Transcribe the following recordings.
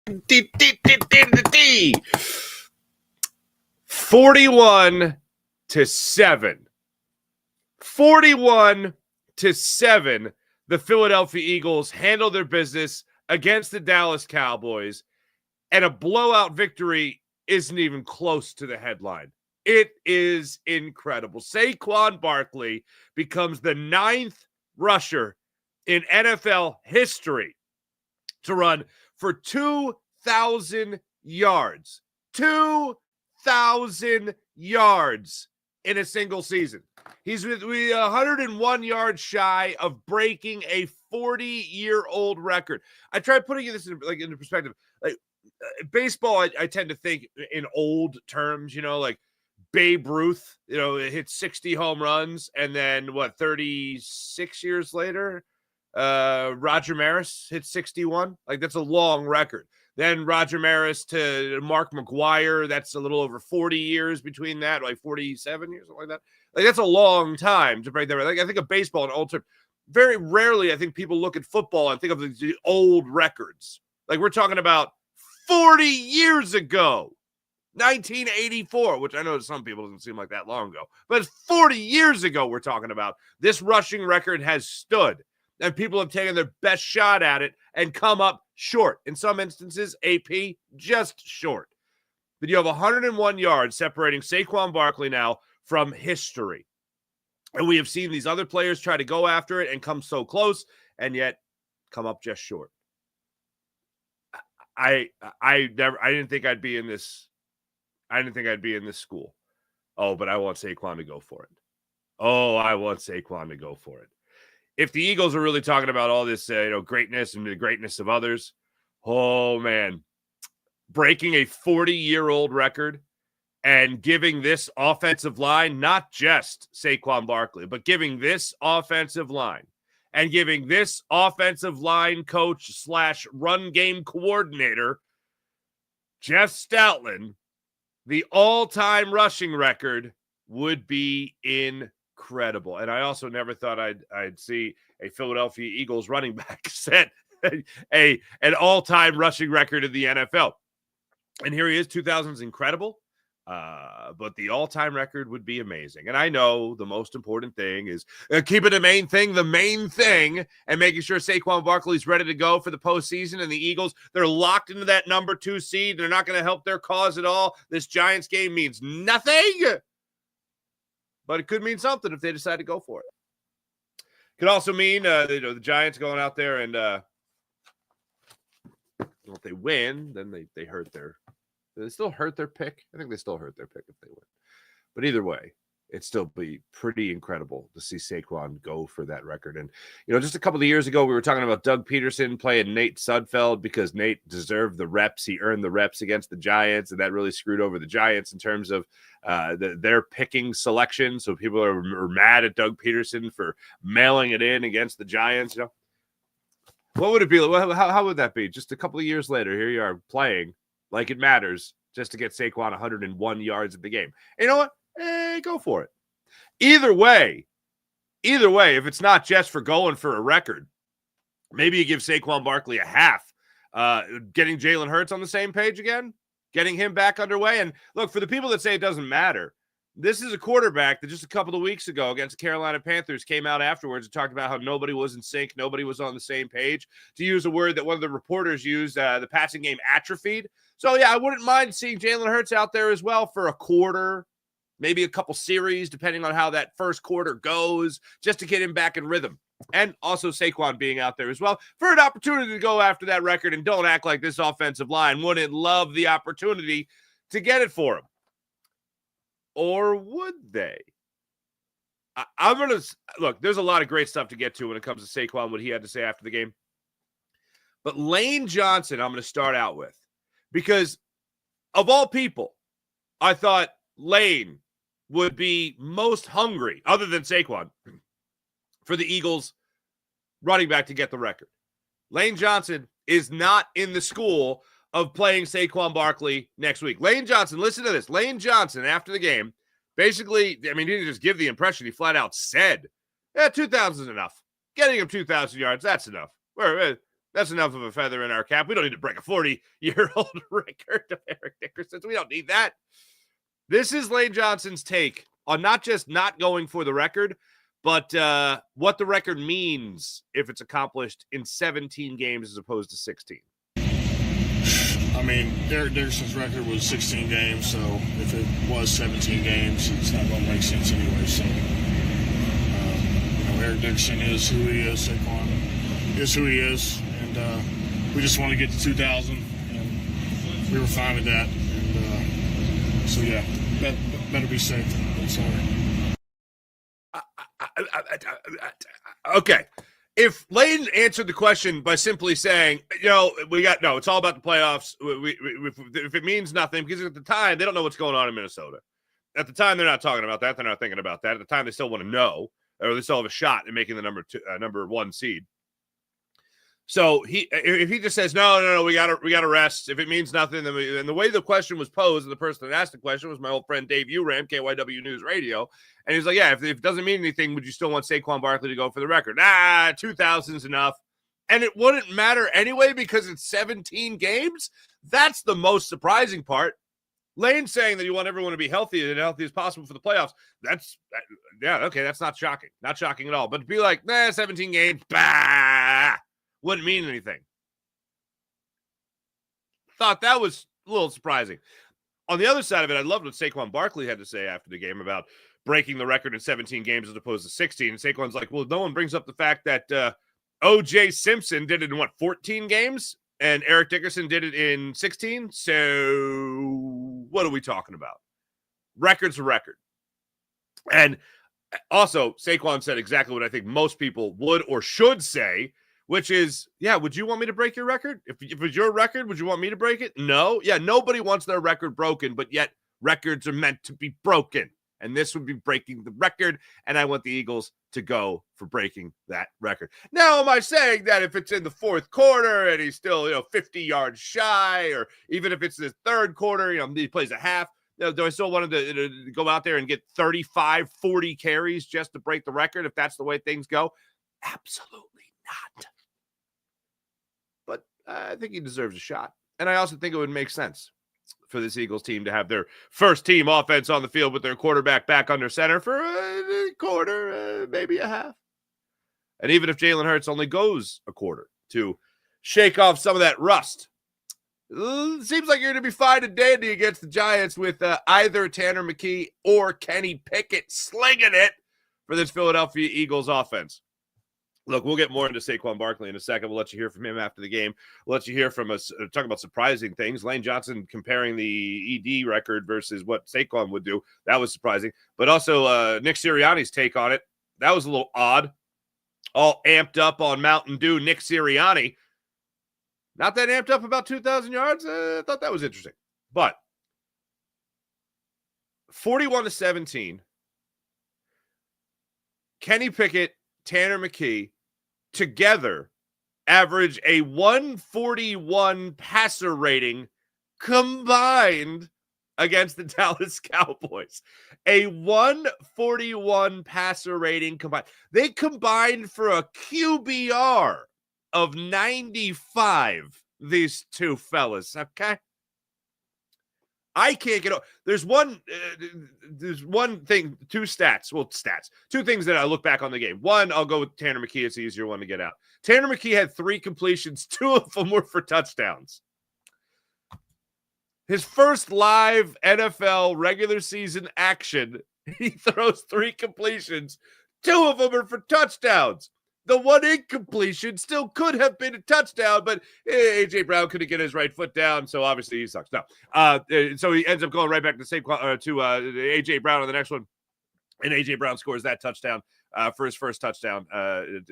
41-7. 41-7. The Philadelphia Eagles handle their business against the Dallas Cowboys, and a blowout victory isn't even close to the headline. It is incredible. Saquon Barkley becomes the 9th rusher in NFL history to run for 2,000 yards. 2,000 yards in a single season. He's 101 yards shy of breaking a 40-year-old record. I tried putting this into perspective. Like baseball, I tend to think in old terms, like Babe Ruth, hit 60 home runs, and then 36 years later, Roger Maris hit 61. Like that's a long record. Then Roger Maris to Mark McGwire, that's a little over 40 years between that, like 47 years, something like that. Like that's a long time to break that. Like I think of baseball in old terms. Very rarely, I think people look at football and think of the old records. Like we're talking about 40 years ago. 1984, which I know to some people doesn't seem like that long ago, but 40 years ago we're talking about. This rushing record has stood, and people have taken their best shot at it and come up short. In some instances, AP just short. But you have 101 yards separating Saquon Barkley now from history. And we have seen these other players try to go after it and come so close, and yet come up just short. I didn't think I'd be in this. I didn't think I'd be in this school. Oh, but I want Saquon to go for it. Oh, I want Saquon to go for it. If the Eagles are really talking about all this, greatness and the greatness of others, oh man, breaking a 40-year-old record and giving this offensive line, not just Saquon Barkley, but giving this offensive line and giving this offensive line coach / run game coordinator, Jeff Stoutland, the all-time rushing record would be incredible. And I also never thought I'd see a Philadelphia Eagles running back set an all-time rushing record in the NFL. And here he is. 2000 is incredible. But the all-time record would be amazing. And I know the most important thing is keeping the main thing, and making sure Saquon Barkley's ready to go for the postseason. And the Eagles, they're locked into that number 2 seed. They're not going to help their cause at all. This Giants game means nothing, but it could mean something if they decide to go for it. Could also mean the Giants going out there and if they win, then they hurt their. Do they still hurt their pick? I think they still hurt their pick if they win. But either way, it'd still be pretty incredible to see Saquon go for that record. And, just a couple of years ago, we were talking about Doug Peterson playing Nate Sudfeld because Nate deserved the reps. He earned the reps against the Giants, and that really screwed over the Giants in terms of their picking selection. So people are mad at Doug Peterson for mailing it in against the Giants. What would it be? How would that be? Just a couple of years later, here you are playing like it matters just to get Saquon 101 yards in the game. And you know what? Go for it. Either way, if it's not just for going for a record, maybe you give Saquon Barkley a half, getting Jalen Hurts on the same page again, getting him back underway. And look, for the people that say it doesn't matter, this is a quarterback that just a couple of weeks ago against the Carolina Panthers came out afterwards and talked about how nobody was in sync, nobody was on the same page. To use a word that one of the reporters used, the passing game atrophied. So, yeah, I wouldn't mind seeing Jalen Hurts out there as well for a quarter, maybe a couple series, depending on how that first quarter goes, just to get him back in rhythm. And also Saquon being out there as well for an opportunity to go after that record. And don't act like this offensive line wouldn't love the opportunity to get it for him. Or would they? I'm going to look, there's a lot of great stuff to get to when it comes to Saquon, what he had to say after the game. But Lane Johnson, I'm going to start out with, because of all people, I thought Lane would be most hungry, other than Saquon, for the Eagles running back to get the record. Lane Johnson is not in the school of playing Saquon Barkley next week. Lane Johnson, listen to this. Lane Johnson, after the game, basically, he didn't just give the impression. He flat out said, 2,000 is enough. Getting him 2,000 yards, that's enough. That's enough of a feather in our cap. We don't need to break a 40-year-old record of Eric Dickerson's. We don't need that. This is Lane Johnson's take on not just not going for the record, but what the record means if it's accomplished in 17 games as opposed to 16. I mean, Eric Dickerson's record was 16 games, so if it was 17 games, it's not going to make sense anyway. So, Eric Dickerson is who he is. Saquon is who he is, and we just want to get to 2,000, and we were fine with that. And so, yeah, better be safe than sorry. Okay. If Lane answered the question by simply saying, it's all about the playoffs. If it means nothing, because at the time, they don't know what's going on in Minnesota. At the time, they're not talking about that. They're not thinking about that. At the time, they still want to know, or they still have a shot in making the number 1 seed. So if he just says, no, we gotta rest. If it means nothing, then and the way the question was posed, and the person that asked the question was my old friend Dave Uram, KYW News Radio, and he's like, yeah, if it doesn't mean anything, would you still want Saquon Barkley to go for the record? 2,000's enough, and it wouldn't matter anyway because it's 17 games. That's the most surprising part. Lane saying that you want everyone to be healthy and healthy as possible for the playoffs. That's not shocking, not shocking at all. But to be like, 17 games, wouldn't mean anything. Thought that was a little surprising. On the other side of it, I loved what Saquon Barkley had to say after the game about breaking the record in 17 games as opposed to 16. And Saquon's like, well, no one brings up the fact that O.J. Simpson did it in, 14 games? And Eric Dickerson did it in 16? So what are we talking about? Record's a record. And also, Saquon said exactly what I think most people would or should say, which is, would you want me to break your record? If it was your record, would you want me to break it? No. Yeah, nobody wants their record broken, but yet records are meant to be broken. And this would be breaking the record, and I want the Eagles to go for breaking that record. Now, am I saying that if it's in the fourth quarter and he's still, 50 yards shy, or even if it's the third quarter, he plays a half, do I still want him to go out there and get 35, 40 carries just to break the record if that's the way things go? Absolutely not. But I think he deserves a shot. And I also think it would make sense for this Eagles team to have their first team offense on the field with their quarterback back under center for a quarter, maybe a half. And even if Jalen Hurts only goes a quarter to shake off some of that rust, it seems like you're going to be fine and dandy against the Giants with either Tanner McKee or Kenny Pickett slinging it for this Philadelphia Eagles offense. Look, we'll get more into Saquon Barkley in a second. We'll let you hear from him after the game. We'll let you hear from us talking about surprising things. Lane Johnson comparing the ED record versus what Saquon would do. That was surprising. But also Nick Sirianni's take on it. That was a little odd. All amped up on Mountain Dew, Nick Sirianni. Not that amped up about 2,000 yards. I thought that was interesting. But 41-17. Kenny Pickett, Tanner McKee, together average a 141 passer rating combined against the Dallas Cowboys. A 141 passer rating combined. They combined for a QBR of 95, these two fellas, okay? I can't get over. There's one thing, two things that I look back on the game. One, I'll go with Tanner McKee. It's the easier one to get out. Tanner McKee had 3 completions. 2 of them were for touchdowns. His first live NFL regular season action, he throws 3 completions. 2 of them are for touchdowns. The one incompletion still could have been a touchdown, but A.J. Brown couldn't get his right foot down, so obviously he sucks. No, so he ends up going right back to A.J. Brown on the next one, and A.J. Brown scores that touchdown for his first touchdown in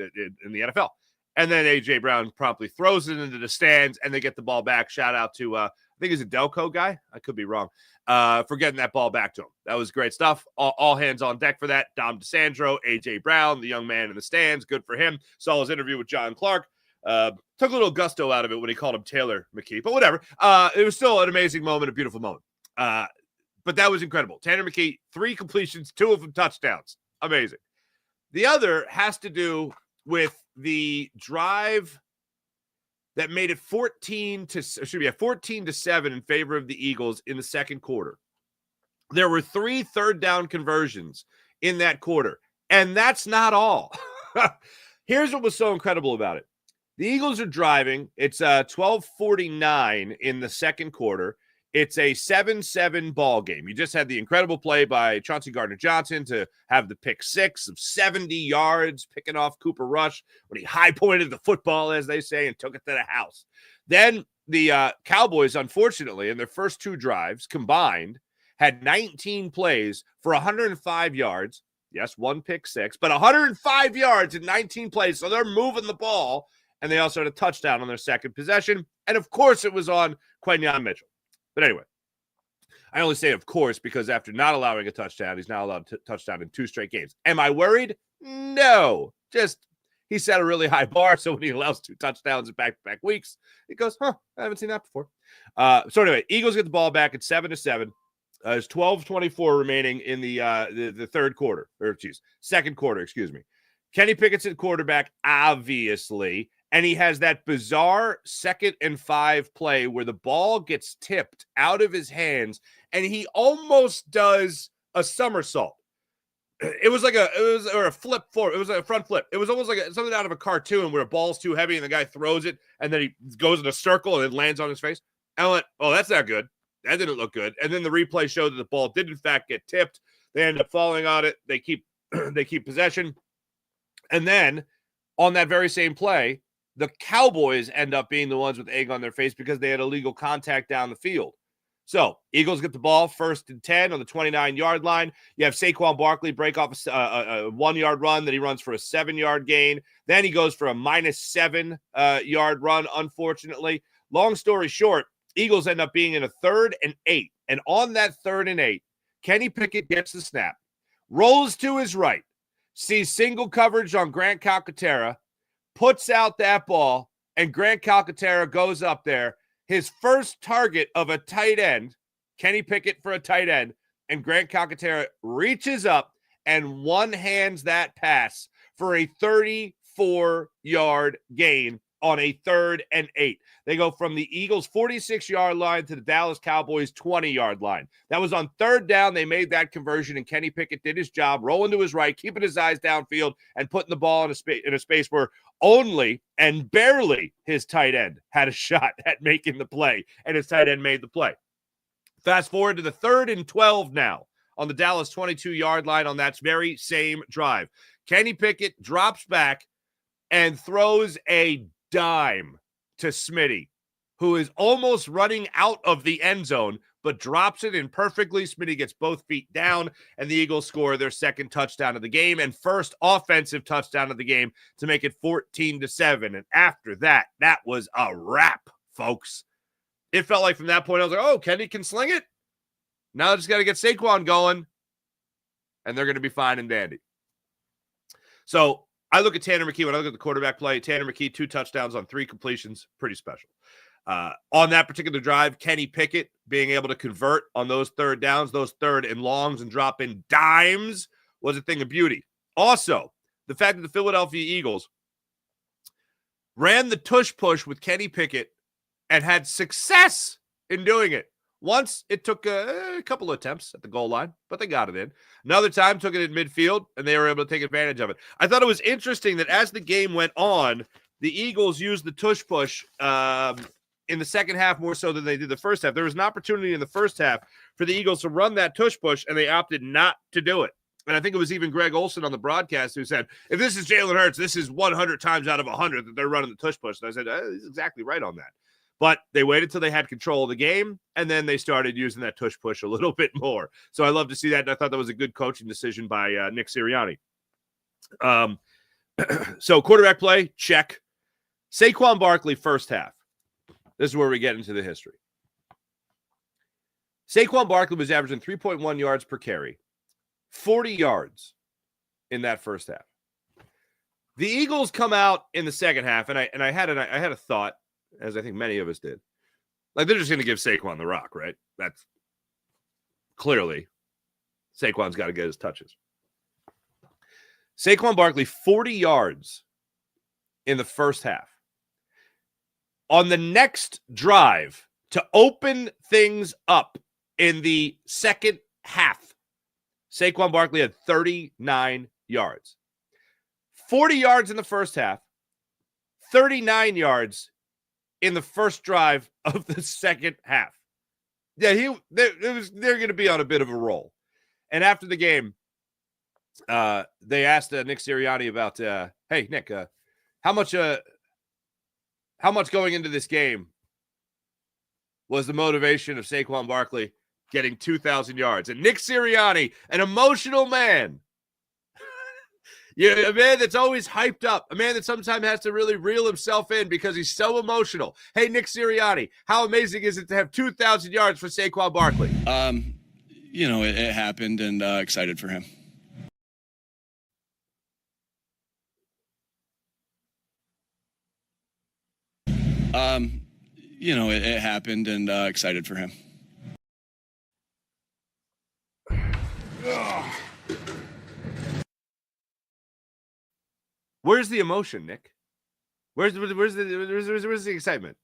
the NFL. And then A.J. Brown promptly throws it into the stands, and they get the ball back. Shout out to, I think he's a Delco guy. I could be wrong. For getting that ball back to him. That was great stuff. All hands on deck for that. Dom DeSandro, A.J. Brown, the young man in the stands. Good for him. Saw his interview with John Clark. Took a little gusto out of it when he called him Taylor McKee. But whatever. It was still an amazing moment, a beautiful moment. But that was incredible. Tanner McKee, 3 completions, 2 of them touchdowns. Amazing. The other has to do with the drive that made it 14 to 7 in favor of the Eagles in the second quarter. There were 3 third down conversions in that quarter, and that's not all. Here's what was so incredible about it. The Eagles are driving. It's 12:49 in the second quarter. It's a 7-7 ball game. You just had the incredible play by Chauncey Gardner-Johnson to have the pick 6 of 70 yards, picking off Cooper Rush when he high-pointed the football, as they say, and took it to the house. Then the Cowboys, unfortunately, in their first 2 drives combined, had 19 plays for 105 yards. Yes, 1 pick 6, but 105 yards in 19 plays. So they're moving the ball, and they also had a touchdown on their second possession. And, of course, it was on Quinyon Mitchell. But anyway, I only say of course because after not allowing a touchdown, he's now allowed a touchdown in 2 straight games. Am I worried? No. Just he set a really high bar, so when he allows 2 touchdowns in back-to-back weeks, he goes, I haven't seen that before. So anyway, Eagles get the ball back at 7-7. There's 12:24 remaining in the third quarter, second quarter, Kenny Pickett's at quarterback, obviously, and he has that bizarre 2nd and 5 play where the ball gets tipped out of his hands, and he almost does a somersault. It was a flip forward. It was a front flip. It was almost like something out of a cartoon where a ball's too heavy and the guy throws it, and then he goes in a circle and it lands on his face. I went, oh, that's not good. That didn't look good. And then the replay showed that the ball did in fact get tipped. They end up falling on it. They keep possession. And then on that very same play, the Cowboys end up being the ones with egg on their face because they had illegal contact down the field. So Eagles get the ball 1st and 10 on the 29-yard line. You have Saquon Barkley break off a 1-yard run that he runs for a 7-yard gain. Then he goes for a -7 yard run, unfortunately. Long story short, Eagles end up being in a 3rd and 8. And on that 3rd and 8, Kenny Pickett gets the snap, rolls to his right, sees single coverage on Grant Calcaterra, puts out that ball, and Grant Calcaterra goes up there. His first target of a tight end, Kenny Pickett for a tight end, and Grant Calcaterra reaches up and one-hands that pass for a 34-yard gain on a 3rd and 8. They go from the Eagles' 46-yard line to the Dallas Cowboys' 20-yard line. That was on 3rd down. They made that conversion, and Kenny Pickett did his job, rolling to his right, keeping his eyes downfield, and putting the ball in a space where only and barely his tight end had a shot at making the play, and his tight end made the play. Fast forward to the 3rd and 12 now on the Dallas 22-yard line on that very same drive. Kenny Pickett drops back and throws a dime to Smitty, who is almost running out of the end zone, but drops it in perfectly. Smitty gets both feet down, and the Eagles score their 2nd touchdown of the game and first offensive touchdown of the game to make it 14-7. And after that, that was a wrap, folks. It felt like from that point, I was like, oh, Kenny can sling it. Now I just got to get Saquon going, and they're going to be fine and dandy. So I look at Tanner McKee. When I look at the quarterback play, Tanner McKee, 2 touchdowns on 3 completions, pretty special. On that particular drive, Kenny Pickett being able to convert on those 3rd downs, those 3rd and longs, and drop in dimes was a thing of beauty. Also, the fact that the Philadelphia Eagles ran the tush push with Kenny Pickett and had success in doing it. Once, it took a couple of attempts at the goal line, but they got it in. Another time, took it in midfield, and they were able to take advantage of it. I thought it was interesting that as the game went on, the Eagles used the tush push in the second half more so than they did the first half. There was an opportunity in the first half for the Eagles to run that tush push, and they opted not to do it. And I think it was even Greg Olsen on the broadcast who said, if this is Jalen Hurts, this is 100 times out of 100 that they're running the tush push. And I said, he's exactly right on that. But they waited till they had control of the game, and then they started using that tush push a little bit more. So I love to see that, and I thought that was a good coaching decision by Nick Sirianni. So quarterback play, check. Saquon Barkley, first half. This is where we get into the history. Saquon Barkley was averaging 3.1 yards per carry, 40 yards in that first half. The Eagles come out in the second half, and I had a thought, as I think many of us did. Like, they're just going to give Saquon the rock, right? That's clearly Saquon's got to get his touches. Saquon Barkley, 40 yards in the first half. On the next drive to open things up in the second half, Saquon Barkley had 39 yards. 40 yards in the first half, 39 yards in the first drive of the second half. Yeah, they're going to be on a bit of a roll. And after the game, they asked Nick Sirianni about, hey, Nick, how much going into this game was the motivation of Saquon Barkley getting 2,000 yards? And Nick Sirianni, an emotional man, a man that's always hyped up, a man that sometimes has to really reel himself in because he's so emotional. Hey, Nick Sirianni, how amazing is it to have 2,000 yards for Saquon Barkley? It happened, and excited for him. It happened, and excited for him. Where's the emotion, Nick? Where's the excitement?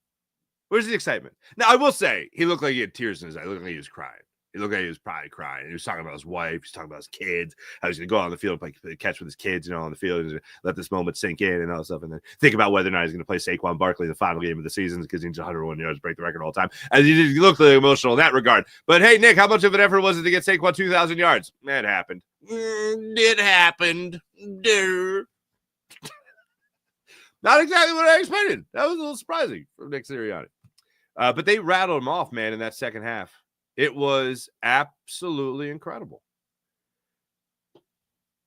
Where's the excitement? Now, I will say, he looked like he had tears in his eyes. He looked like he was crying. He looked like he was probably crying. He was talking about his wife. He was talking about his kids. How he's going to go out on the field and play catch with his kids, on the field, and let this moment sink in and all that stuff. And then think about whether or not he's going to play Saquon Barkley the final game of the season because he needs 101 yards, break the record all time. And he looked really emotional in that regard. But hey, Nick, how much of an effort was it to get Saquon 2,000 yards? It happened. It happened. Not exactly what I expected. That was a little surprising from Nick Sirianni. But they rattled him off, man, in that second half. It was absolutely incredible.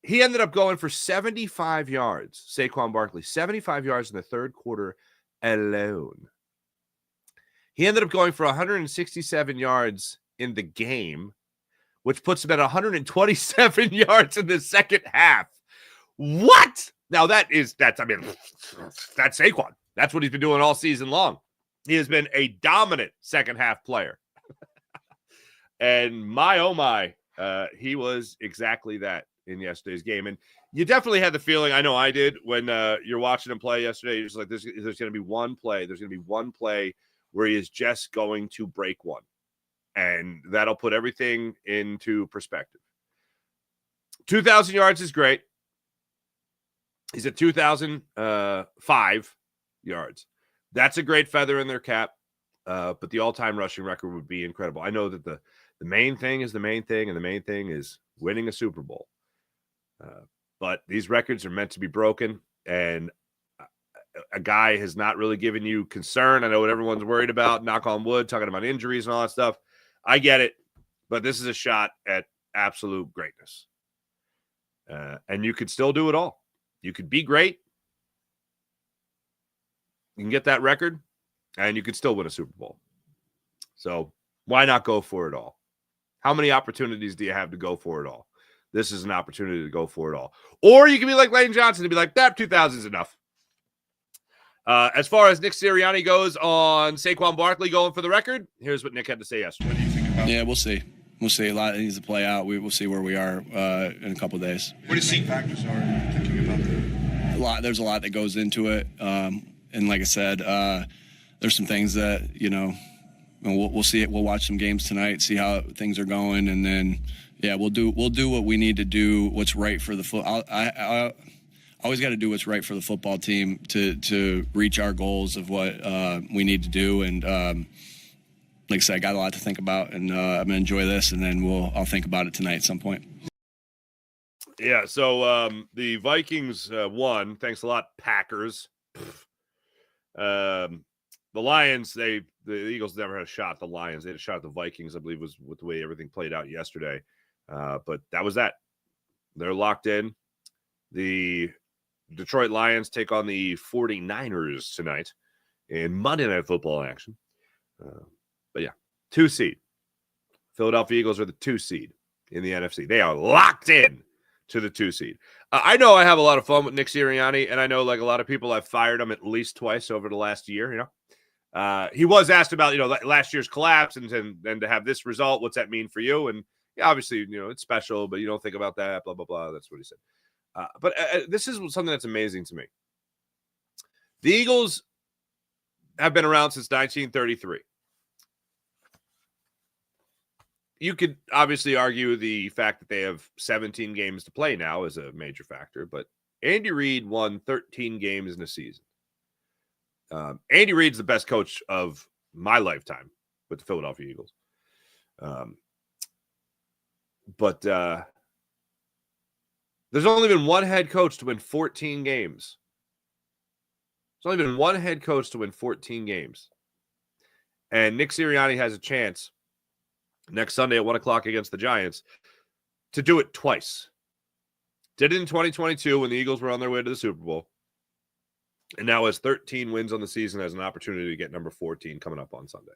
He ended up going for 75 yards, Saquon Barkley, 75 yards in the third quarter alone. He ended up going for 167 yards in the game, which puts him at 127 yards in the second half. What? Now, that's Saquon. That's what he's been doing all season long. He has been a dominant second half player. And my, he was exactly that in yesterday's game. And you definitely had the feeling, I know I did, when you're watching him play yesterday, you're just like, there's going to be one play. There's going to be one play where he is just going to break one. And that'll put everything into perspective. 2,000 yards is great. He's at 2,005 yards. That's a great feather in their cap. But the all-time rushing record would be incredible. I know that the main thing is the main thing, and the main thing is winning a Super Bowl. But these records are meant to be broken, and a guy has not really given you concern. I know what everyone's worried about, knock on wood, talking about injuries and all that stuff. I get it, but this is a shot at absolute greatness. And you could still do it all. You could be great. You can get that record, and you could still win a Super Bowl. So why not go for it all? How many opportunities do you have to go for it all? This is an opportunity to go for it all. Or you can be like Lane Johnson and be like, that 2,000 is enough. As far as Nick Sirianni goes on Saquon Barkley going for the record, here's what Nick had to say yesterday. What do you think about Yeah, we'll see. We'll see. A lot needs to play out. We'll see where we are in a couple of days. What do you think factors are thinking about that? There's a lot that goes into it. And like I said, there's some things that, we'll see it. We'll watch some games tonight, see how things are going, and then we'll do what we need to do. What's right for the I always got to do what's right for the football team to reach our goals of what we need to do. And like I said, I got a lot to think about, and I'm gonna enjoy this, and then I'll think about it tonight at some point. Yeah. So the Vikings won. Thanks a lot, Packers. The Lions, the Eagles never had a shot at the Lions. They had a shot at the Vikings, I believe, was with the way everything played out yesterday. But that was that. They're locked in. The Detroit Lions take on the 49ers tonight in Monday Night Football action. But yeah, 2 seed. Philadelphia Eagles are the 2 seed in the NFC. They are locked in to the 2 seed. I know I have a lot of fun with Nick Sirianni, and I know like a lot of people, I've fired him at least twice over the last year. He was asked about last year's collapse and to have this result. What's that mean for you? And yeah, obviously it's special, but you don't think about that. Blah blah blah. That's what he said. But this is something that's amazing to me. The Eagles have been around since 1933. You could obviously argue the fact that they have 17 games to play now is a major factor, but Andy Reid won 13 games in a season. Andy Reid's the best coach of my lifetime with the Philadelphia Eagles. But there's only been one head coach to win 14 games. There's only been one head coach to win 14 games. And Nick Sirianni has a chance next Sunday at 1 o'clock against the Giants to do it twice. Did it in 2022 when the Eagles were on their way to the Super Bowl. And now has 13 wins on the season, has an opportunity to get number 14 coming up on Sunday.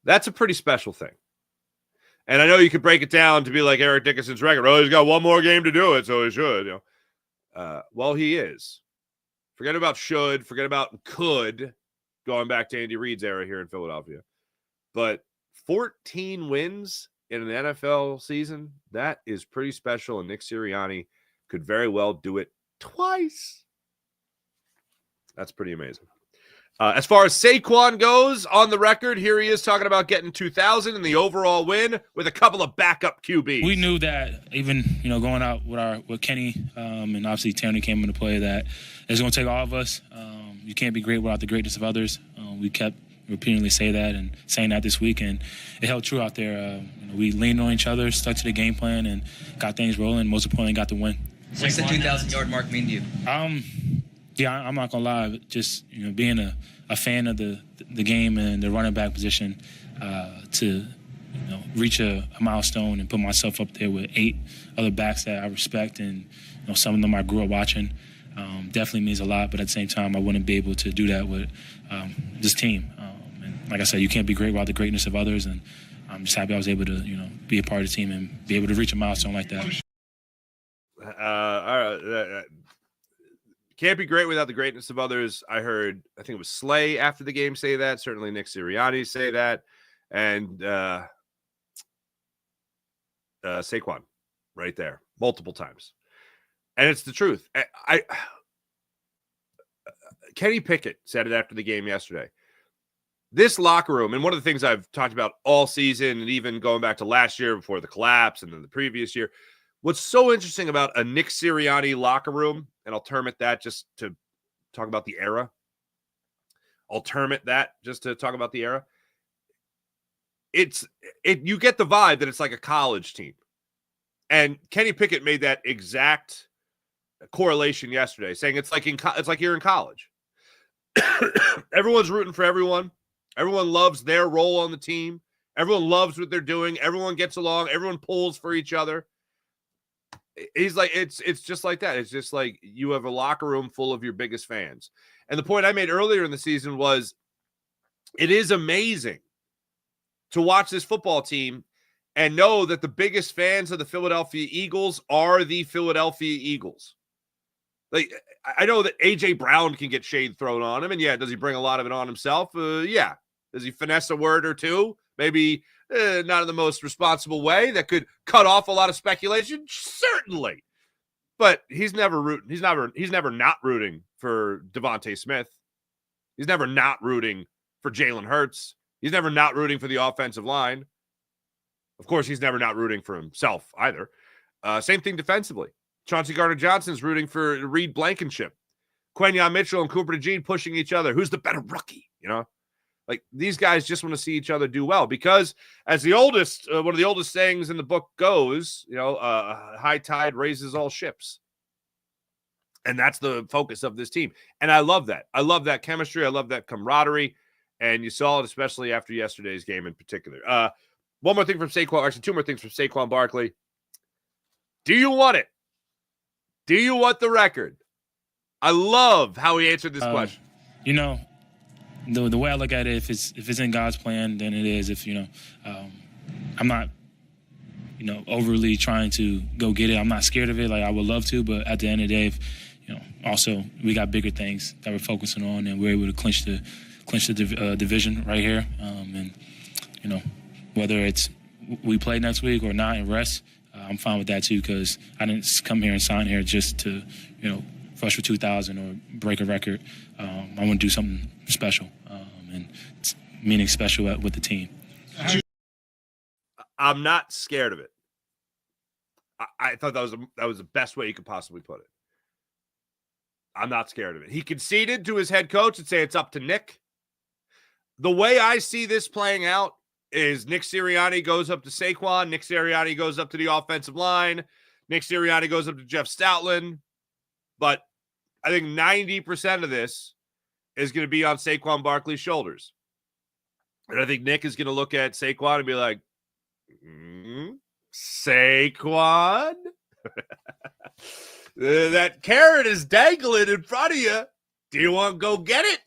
That's a pretty special thing. And I know you could break it down to be like Eric Dickerson's record. Oh, he's got one more game to do it, so he should. You know, well, he is. Forget about should. Forget about could. Going back to Andy Reid's era here in Philadelphia, but 14 wins in an NFL season, that is pretty special. And Nick Sirianni could very well do it twice. That's pretty amazing. As far as Saquon goes, on the record, here he is talking about getting 2,000 in the overall win with a couple of backup QBs. We knew that even, going out with Kenny and obviously Tony came into play, that it's going to take all of us. You can't be great without the greatness of others. We kept repeatedly saying that this week, and it held true out there. We leaned on each other, stuck to the game plan, and got things rolling. Most importantly, got the win. What's the 2,000-yard mark mean to you? Yeah, I'm not gonna lie. Just being a fan of the game and the running back position, to reach a milestone and put myself up there with 8 other backs that I respect, and some of them I grew up watching, definitely means a lot. But at the same time, I wouldn't be able to do that with this team. And like I said, you can't be great without the greatness of others, and I'm just happy I was able to be a part of the team and be able to reach a milestone like that. All right. Can't be great without the greatness of others. I think it was Slay after the game say that. Certainly Nick Sirianni say that. And Saquon right there multiple times. And it's the truth. Kenny Pickett said it after the game yesterday. This locker room, and one of the things I've talked about all season and even going back to last year before the collapse and then the previous year, what's so interesting about a Nick Sirianni locker room, and I'll term it that just to talk about the era. You get the vibe that it's like a college team. And Kenny Pickett made that exact correlation yesterday, saying it's like you're in college. Everyone's rooting for everyone. Everyone loves their role on the team. Everyone loves what they're doing. Everyone gets along. Everyone pulls for each other. He's like, it's just like that. It's just like you have a locker room full of your biggest fans. And the point I made earlier in the season was it is amazing to watch this football team and know that the biggest fans of the Philadelphia Eagles are the Philadelphia Eagles. Like, I know that A.J. Brown can get shade thrown on him, and yeah, does he bring a lot of it on himself? Yeah. Does he finesse a word or two? Maybe not in the most responsible way that could cut off a lot of speculation. Certainly, but he's never rooting. He's never not rooting for Devontae Smith. He's never not rooting for Jalen Hurts. He's never not rooting for the offensive line. Of course, he's never not rooting for himself either. Same thing defensively. Chauncey Gardner-Johnson's rooting for Reed Blankenship. Quentin Mitchell and Cooper DeJean pushing each other. Who's the better rookie? Like, these guys just want to see each other do well because, as the oldest, one of the oldest sayings in the book goes, high tide raises all ships. And that's the focus of this team. And I love that. I love that chemistry. I love that camaraderie. And you saw it, especially after yesterday's game in particular. One more thing from Saquon. Actually, 2 more things from Saquon Barkley. Do you want it? Do you want the record? I love how he answered this question. The way I look at it, if it's in God's plan, then it is. If I'm not, overly trying to go get it. I'm not scared of it. Like I would love to, but at the end of the day, also we got bigger things that we're focusing on, and we're able to clinch the division right here. And whether it's we play next week or not and rest, I'm fine with that too, because I didn't come here and sign here just to rush for 2,000 or break a record. I want to do something special, and meaning special with the team. I'm not scared of it. I thought that was the best way you could possibly put it. I'm not scared of it. He conceded to his head coach and say it's up to Nick. The way I see this playing out is Nick Sirianni goes up to Saquon. Nick Sirianni goes up to the offensive line. Nick Sirianni goes up to Jeff Stoutland. But I think 90% of this is going to be on Saquon Barkley's shoulders. And I think Nick is going to look at Saquon and be like, Saquon? That carrot is dangling in front of you. Do you want to go get it?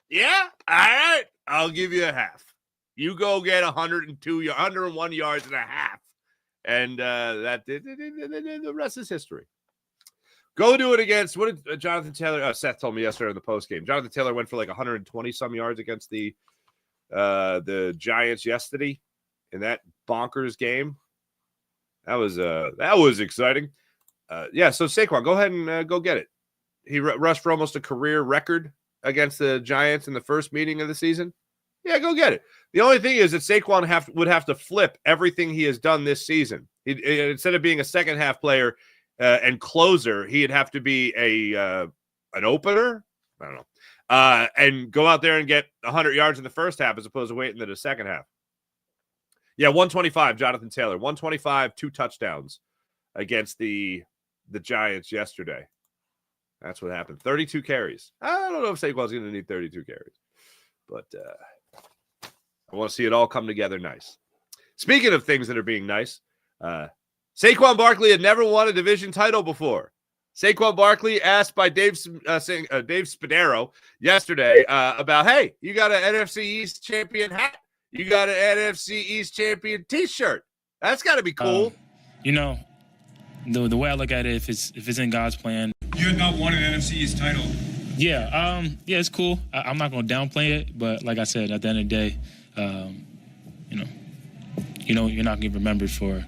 Yeah? All right. I'll give you a half. You go get 101 yards and a half. And the rest is history. Go do it against, what did Jonathan Taylor, Seth told me yesterday in the postgame. Jonathan Taylor went for like 120-some yards against the Giants yesterday in that bonkers game. That was exciting. So Saquon, go ahead and go get it. He rushed for almost a career record against the Giants in the first meeting of the season. Yeah, go get it. The only thing is that Saquon would have to flip everything he has done this season. Instead of being a second-half player and closer, he'd have to be an opener. I don't know. And go out there and get 100 yards in the first half as opposed to waiting to the second half. Yeah, 125, Jonathan Taylor. 125, 2 touchdowns against the Giants yesterday. That's what happened. 32 carries. I don't know if Saquon's going to need 32 carries. But I want to see it all come together nice. Speaking of things that are being nice, Saquon Barkley had never won a division title before. Saquon Barkley asked by Dave Spadaro yesterday about, hey, you got an NFC East champion hat? You got an NFC East champion T-shirt. That's got to be cool. The way I look at it, if it's in God's plan. You had not won an NFC East title. Yeah, it's cool. I'm not going to downplay it, but like I said, at the end of the day, you're not going to be remembered for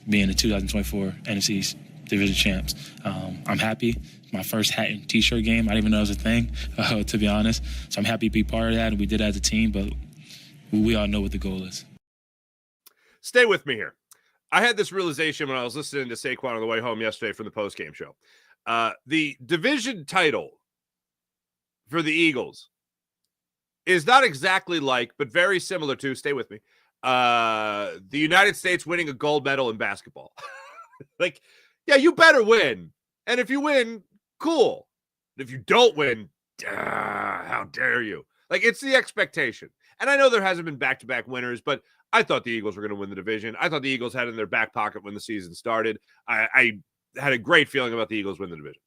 being the 2024 NFC East division champs. I'm happy. My first hat and T-shirt game, I didn't even know it was a thing, to be honest. So I'm happy to be part of that, and we did it as a team, but we all know what the goal is. Stay with me here. I had this realization when I was listening to Saquon on the way home yesterday from the postgame show. The division title for the Eagles is not exactly like, but very similar to, stay with me, the United States winning a gold medal in basketball. Like, yeah, you better win. And if you win, cool. If you don't win, how dare you? Like, it's the expectation. And I know there hasn't been back-to-back winners, but I thought the Eagles were going to win the division. I thought the Eagles had it in their back pocket when the season started. I had a great feeling about the Eagles winning the division.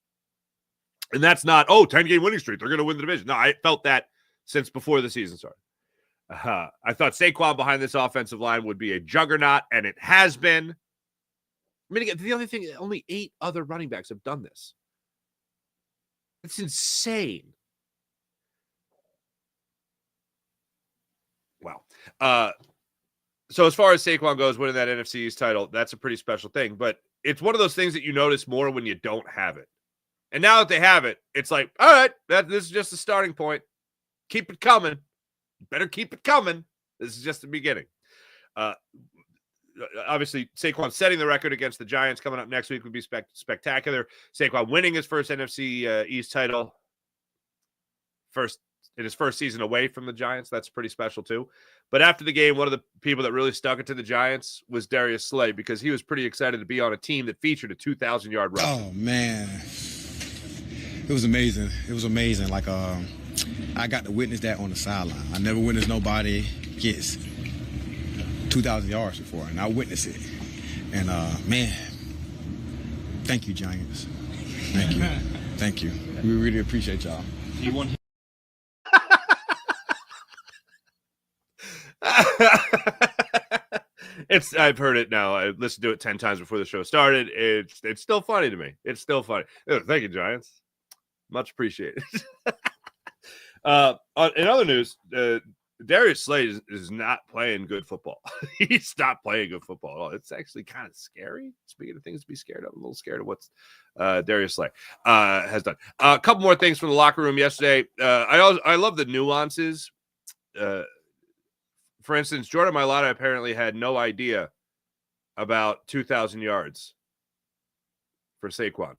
And that's not, 10-game winning streak, they're going to win the division. No, I felt that since before the season started. I thought Saquon behind this offensive line would be a juggernaut, and it has been. I mean, again, the only thing, only 8 other running backs have done this. It's insane. Wow. So as far as Saquon goes, winning that NFC East title, that's a pretty special thing. But it's one of those things that you notice more when you don't have it. And now that they have it, it's like, all right, this is just a starting point. Keep it coming. Better keep it coming. This is just the beginning. Obviously, Saquon setting the record against the Giants coming up next week would be spectacular. Saquon winning his first NFC East title in his first season away from the Giants. That's pretty special too. But after the game, one of the people that really stuck it to the Giants was Darius Slay, because he was pretty excited to be on a team that featured a 2,000-yard rush. Oh, man. It was amazing. It was amazing. Like, I got to witness that on the sideline. I never witnessed nobody gets 2,000 yards before, and I witnessed it. And, man, thank you, Giants. Thank you. Thank you. We really appreciate y'all. You won. I've heard it now. I listened to it 10 times before the show started. It's still funny to me. It's still funny. Thank you, Giants. Much appreciated. In other news, Darius Slay is not playing good football. He's not playing good football at all. It's actually kind of scary. Speaking of things to be scared of, I'm a little scared of what's Darius Slay has done. A couple more things from the locker room yesterday. I love the nuances. For instance, Jordan Mailata apparently had no idea about 2,000 yards for Saquon.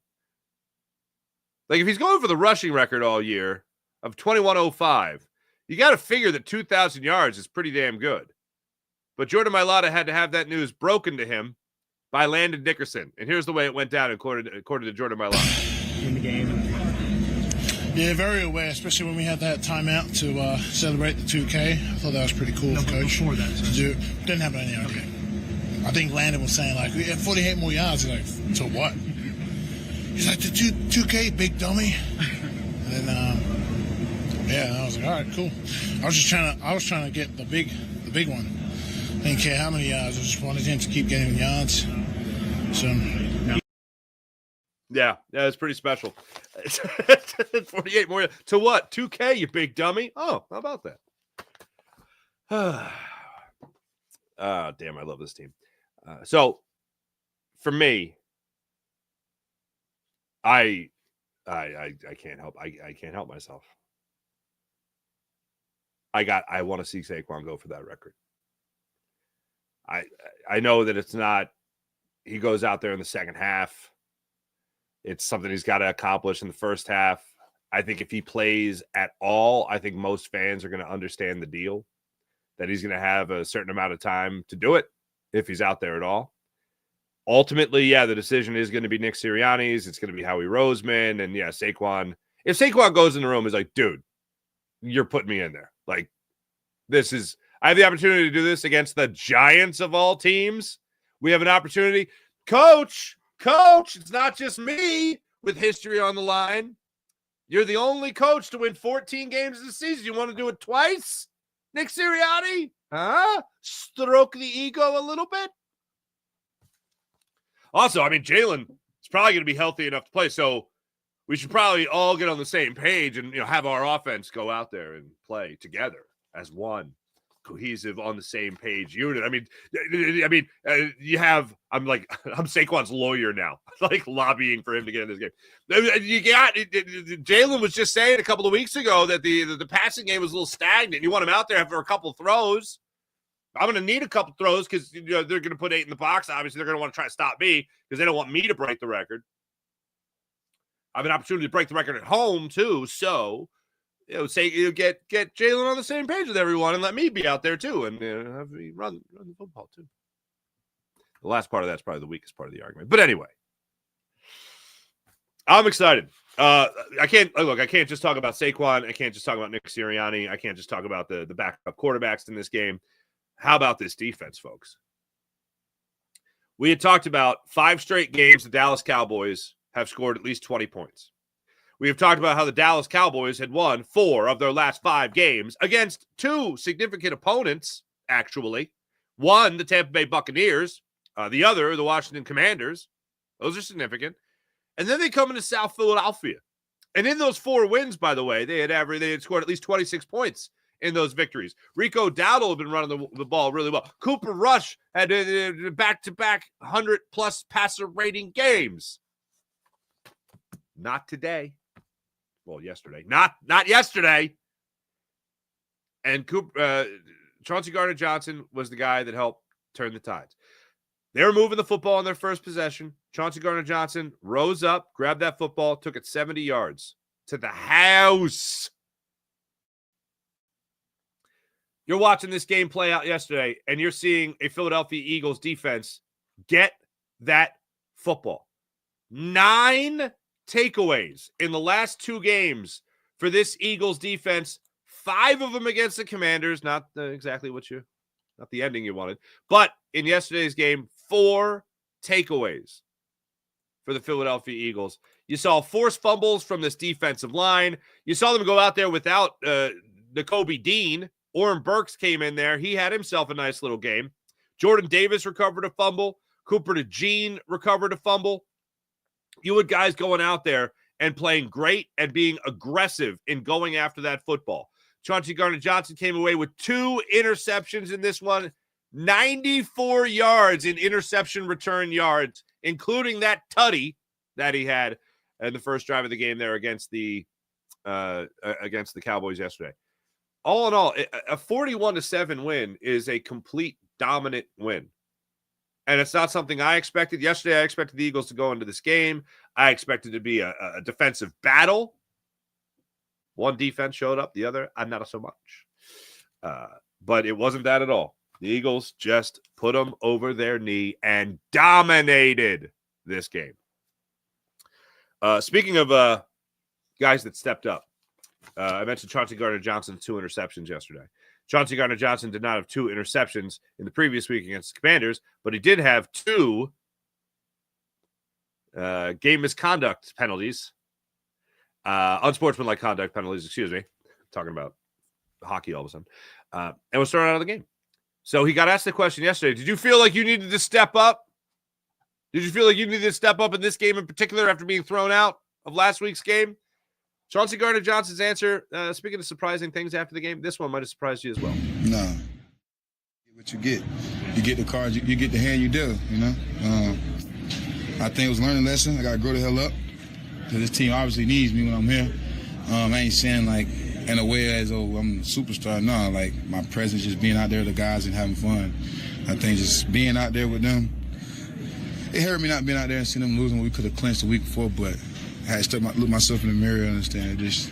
Like, if he's going for the rushing record all year of 21.05, you got to figure that 2,000 yards is pretty damn good. But Jordan Mailata had to have that news broken to him by Landon Dickerson. And here's the way it went down according to Jordan Mailata. In the game. Yeah, very aware, especially when we had that timeout to celebrate the 2K. I thought that was pretty cool, Coach. Before that, to do. Didn't have any idea. I think Landon was saying, like, we had 48 more yards. He's like, so what? He's like, the 2K, big dummy. And then, I was like, all right, cool. I was trying to get the big one. Didn't care how many yards. I just wanted him to keep getting yards. So, yeah, it's pretty special. 48 more to what? 2K, you big dummy. Oh, how about that? Damn, I love this team. So, for me, I can't help. I can't help myself. I want to see Saquon go for that record. I know that it's not. He goes out there in the second half. It's something he's got to accomplish in the first half. I think if he plays at all, I think most fans are going to understand the deal, that he's going to have a certain amount of time to do it if he's out there at all. Ultimately, yeah, the decision is going to be Nick Sirianni's. It's going to be Howie Roseman. And, yeah, Saquon. If Saquon goes in the room, he's like, dude, you're putting me in there. Like, I have the opportunity to do this against the Giants of all teams. We have an opportunity. Coach, it's not just me with history on the line. You're the only coach to win 14 games this season. You want to do it twice? Nick Sirianni? Huh? Stroke the ego a little bit? Also, I mean, Jalen is probably going to be healthy enough to play, so we should probably all get on the same page and have our offense go out there and play together as one cohesive, on the same page unit. I mean, you have. I'm Saquon's lawyer now, like lobbying for him to get in this game. You got Jalen was just saying a couple of weeks ago that the passing game was a little stagnant. You want him out there for a couple throws. I'm going to need a couple throws because they're going to put 8 in the box. Obviously, they're going to want to try to stop me because they don't want me to break the record. I have an opportunity to break the record at home too, so get Jalen on the same page with everyone and let me be out there too and have me run the football too. The last part of that's probably the weakest part of the argument, but anyway, I'm excited. I can't just talk about Saquon. I can't just talk about Nick Sirianni. I can't just talk about the backup quarterbacks in this game. How about this defense, folks? We had talked about 5 straight games the Dallas Cowboys have scored at least 20 points. We have talked about how the Dallas Cowboys had won 4 of their last 5 games against 2 significant opponents, actually. One, the Tampa Bay Buccaneers. The other, the Washington Commanders. Those are significant. And then they come into South Philadelphia. And in those 4 wins, by the way, they had scored at least 26 points in those victories. Rico Dowdle had been running the ball really well. Cooper Rush had back-to-back 100-plus passer rating games. Not today. Well, yesterday. Not yesterday. And Chauncey Gardner-Johnson was the guy that helped turn the tides. They were moving the football on their first possession. Chauncey Gardner-Johnson rose up, grabbed that football, took it 70 yards to the house. You're watching this game play out yesterday, and you're seeing a Philadelphia Eagles defense get that football. 9 takeaways in the last 2 games for this Eagles defense. 5 of them against the Commanders. Not exactly not the ending you wanted. But in yesterday's game, 4 takeaways for the Philadelphia Eagles. You saw forced fumbles from this defensive line. You saw them go out there without Nakobe Dean. Oren Burks came in there. He had himself a nice little game. Jordan Davis recovered a fumble. Cooper DeJean recovered a fumble. You had guys going out there and playing great and being aggressive in going after that football. Chauncey Gardner-Johnson came away with 2 interceptions in this one, 94 yards in interception return yards, including that tutty that he had in the first drive of the game there against the Cowboys yesterday. All in all, a 41-7 win is a complete dominant win. And it's not something I expected. Yesterday, I expected the Eagles to go into this game. I expected it to be a defensive battle. One defense showed up, the other, not so much. But it wasn't that at all. The Eagles just put them over their knee and dominated this game. Speaking of guys that stepped up, I mentioned Chauncey Gardner-Johnson's 2 interceptions yesterday. Chauncey Gardner-Johnson did not have 2 interceptions in the previous week against the Commanders, but he did have 2 game misconduct penalties, unsportsmanlike conduct penalties, excuse me. Talking about hockey all of a sudden. And was thrown out of the game. So he got asked the question yesterday, did you feel like you needed to step up? Did you feel like you needed to step up in this game in particular after being thrown out of last week's game? Chauncey Gardner-Johnson's answer, speaking of surprising things after the game, this one might have surprised you as well. No. What you get. You get the cards, you get the hand you deal, you know? I think it was a learning lesson. I got to grow the hell up. Because this team obviously needs me when I'm here. I ain't saying, like, in a way as, oh, I'm a superstar. No, like, my presence, just being out there with the guys and having fun. I think just being out there with them, it hurt me not being out there and seeing them losing. We could have clinched the week before, but I had to look myself in the mirror and understand it's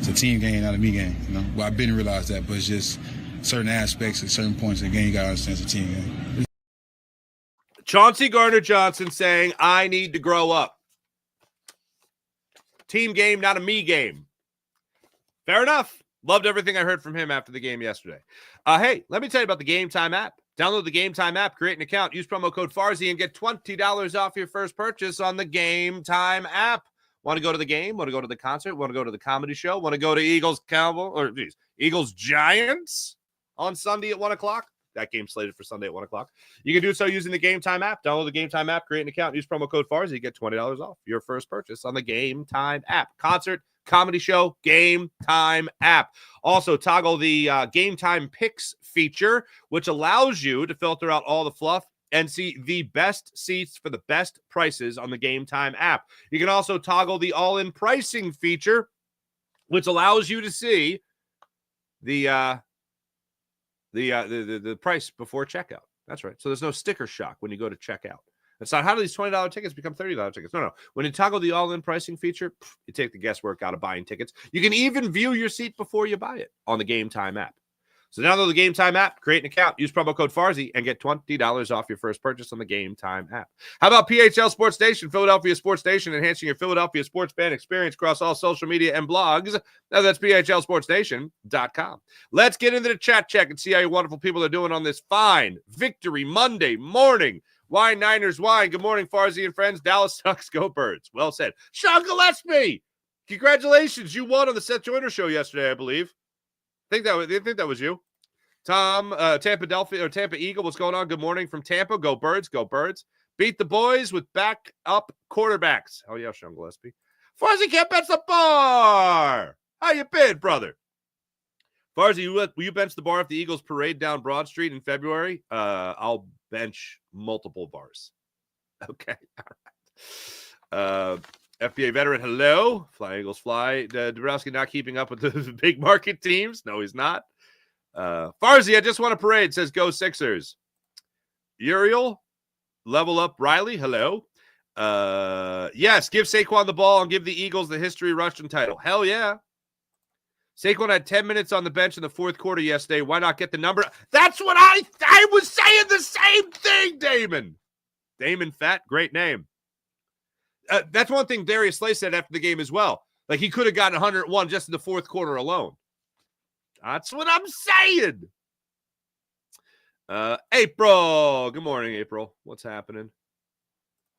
a team game, not a me game. You know? Well, I didn't realize that, but it's just certain aspects at certain points of the game, you got to understand it's a team game. Chauncey Gardner-Johnson saying, I need to grow up. Team game, not a me game. Fair enough. Loved everything I heard from him after the game yesterday. Hey, let me tell you about the Game Time app. Download the Game Time app, create an account, use promo code Farzi, and get $20 off your first purchase on the Game Time app. Want to go to the game? Want to go to the concert? Want to go to the comedy show? Want to go to Eagles Giants on Sunday at 1 o'clock? That game's slated for Sunday at 1 o'clock. You can do so using the Game Time app. Download the Game Time app, create an account, use promo code Farzi, get $20 off your first purchase on the Game Time app. Concert, comedy show, Game Time app. Also, toggle the Game Time Picks feature, which allows you to filter out all the fluff and see the best seats for the best prices on the Game Time app. You can also toggle the all-in pricing feature, which allows you to see the price before checkout. That's right. So there's no sticker shock when you go to checkout. It's not how do these $20 tickets become $30 tickets? No. When you toggle the all-in pricing feature, you take the guesswork out of buying tickets. You can even view your seat before you buy it on the Game Time app. So download the Game Time app, create an account, use promo code Farzi, and get $20 off your first purchase on the Game Time app. How about PHL Sports Station, Philadelphia Sports Station, enhancing your Philadelphia sports fan experience across all social media and blogs? Now that's PHLSportsStation.com. Let's get into the chat check and see how you wonderful people are doing on this fine Victory Monday morning. Wine Niners wine. Good morning, Farzi and friends. Dallas sucks. Go Birds. Well said. Sean Gillespie, congratulations. You won on the Seth Joyner show yesterday, I believe. I think that was you. Tom, Tampa Eagle, what's going on? Good morning from Tampa. Go Birds, go Birds. Beat the boys with back-up quarterbacks. Oh, yeah, Sean Gillespie. Farzi can't bench the bar. How you been, brother? Farzi, will you bench the bar if the Eagles parade down Broad Street in February? I'll bench multiple bars. Okay, all right. FBA veteran, hello. Fly Eagles fly. Dabrowski not keeping up with the big market teams. No, he's not. Farzi, I just want a parade, says go Sixers. Uriel, level up Riley, hello. Yes, give Saquon the ball and give the Eagles the history rushing title. Hell yeah. Saquon had 10 minutes on the bench in the fourth quarter yesterday. Why not get the number? That's what I was saying the same thing, Damon. Damon Fat, great name. That's one thing Darius Slay said after the game as well. Like, he could have gotten 101 just in the fourth quarter alone. That's what I'm saying. April. Good morning, April. What's happening?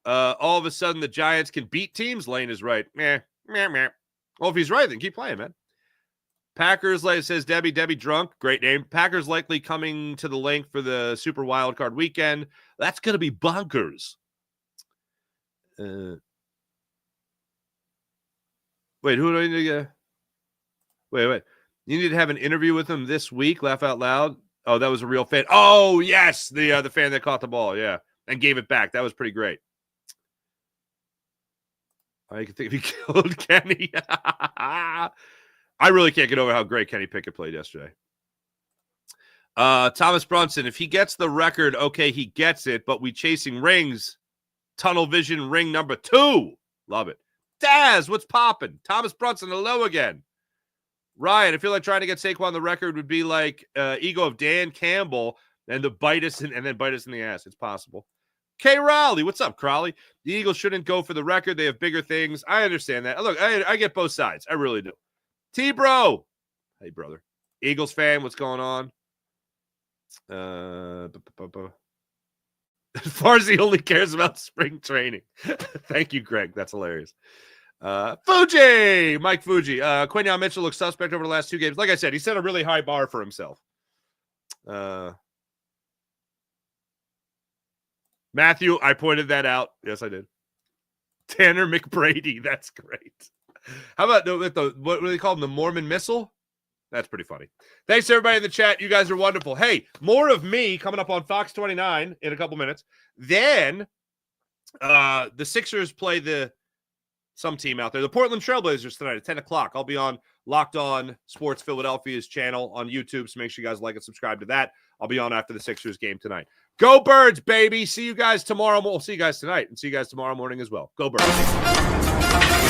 All of a sudden, the Giants can beat teams. Lane is right. Meh. Well, if he's right, then keep playing, man. Packers, like says Debbie Drunk. Great name. Packers likely coming to the link for the Super Wildcard weekend. That's going to be bonkers. Wait, who do I need to get? Wait. You need to have an interview with him this week. Laugh out loud. Oh, that was a real fan. Oh, yes. The fan that caught the ball. Yeah. And gave it back. That was pretty great. I can think if he killed Kenny. I really can't get over how great Kenny Pickett played yesterday. Thomas Brunson, if he gets the record, okay, he gets it, but we chasing rings. Tunnel vision ring number 2. Love it. Daz, what's popping? Thomas Brunson, hello again. Ryan, I feel like trying to get Saquon the record would be like ego of Dan Campbell and then bite us in the ass. It's possible. K. Raleigh, what's up, Crowley? The Eagles shouldn't go for the record. They have bigger things. I understand that. Look, I get both sides. I really do. T-Bro. Hey, brother. Eagles fan, what's going on? Farzi only cares about spring training. Thank you, Greg. That's hilarious. Fuji, Mike Fuji. Quinyon Mitchell looks suspect over the last 2 games. Like I said, he set a really high bar for himself. Matthew, I pointed that out. Yes, I did. Tanner McBrady. That's great. How about what do they call him? The Mormon Missile? That's pretty funny. Thanks, everybody in the chat. You guys are wonderful. Hey, more of me coming up on Fox 29 in a couple minutes. Then the Sixers play some team out there. The Portland Trailblazers tonight at 10 o'clock. I'll be on Locked On Sports Philadelphia's channel on YouTube, so make sure you guys like and subscribe to that. I'll be on after the Sixers game tonight. Go Birds, baby. See you guys tomorrow. We'll see you guys tonight and see you guys tomorrow morning as well. Go Birds.